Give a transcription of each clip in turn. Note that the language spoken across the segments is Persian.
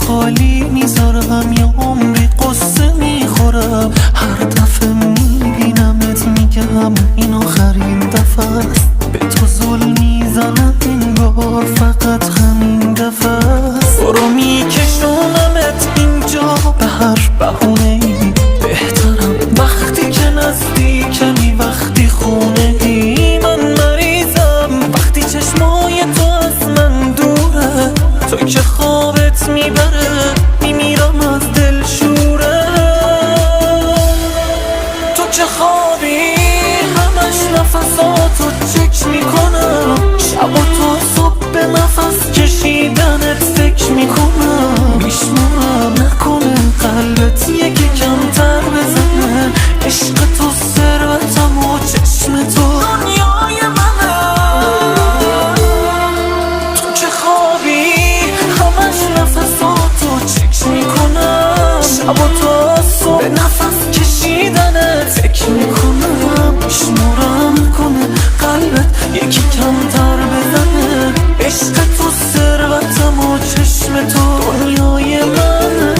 خالی میذارم یا عمری قصه میخورم. هر دفعه میبینمت میگم این آخرین دفعه است. به تو ظلم میزنم انگار فقط همین دفعه است. برو میکشونمت اینجا به هر بهونه‌ای. بهترم وقتی که نزدیکمی وقتی خونه ای. من مریضم وقتی چشمای تو از من دوره. تو که خوابت میبره میمیرم از دلشوره. تو که خوابی همش نفساتو چک میکنم. شب و تا صبح به نفس کشیدنت فکر میکنم. میشمارم نکنه قلبت یکی کمتر بزنه. عشق تو ثروتم و چشم تو دنیای منه. تو که خوابی همش نفساتو چک میکنم. شب و تا صبح به نفس کشیدنت فکر میکنم. میشمارم نکنه قلبت یکی کمتر بزنه. عشق تو ثروتم و چشم تو دنیای منه.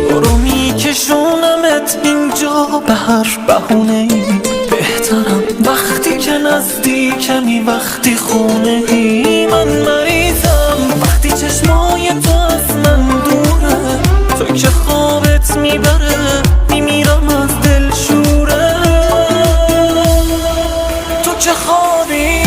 برو میکشونمت اینجا به هر بهونه‌ای. بهترم وقتی که نزدیکمی وقتی خونه ای. من مریضم وقتی چشمای تو از من دوره. تو که خوابت میبره میمیرم از دلشوره. تو که خوابی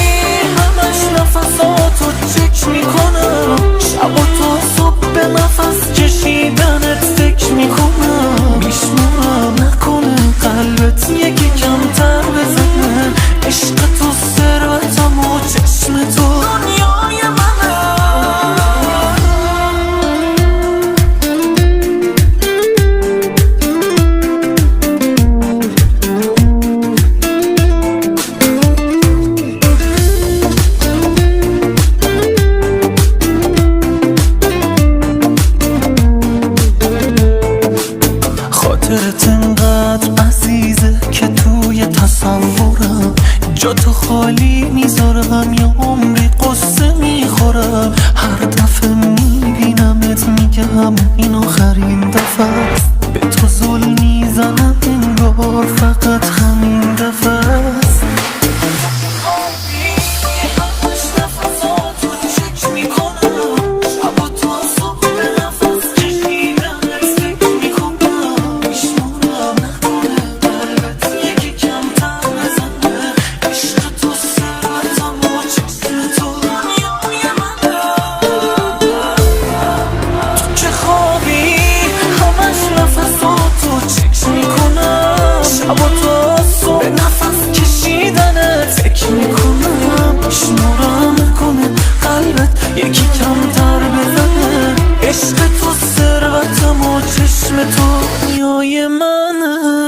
همش نفساتو چک میکنم. شب و تا صبح به نفس کشیدنت فکر میکنم. میشمارم نکنه قلبت یکی کمتر بزنه. عشق تو ثروتم و چشم تو دنیای منه. خاطرت انقدر عزیزه که توی تصورم. جا تو خالی میذارم یا عمری قصه میخورم. هر دفعه میبینمت میگم این آخرین دفعه است. به تو ظلم میزنم انگار فقط همین دفعه است. شب و تا صبح به نفس کشیدنت فکر میکنم. میشمارم نکنه قلبت یکی کمتر بزنه. عشق تو ثروتم و چشم تو دنیای منه.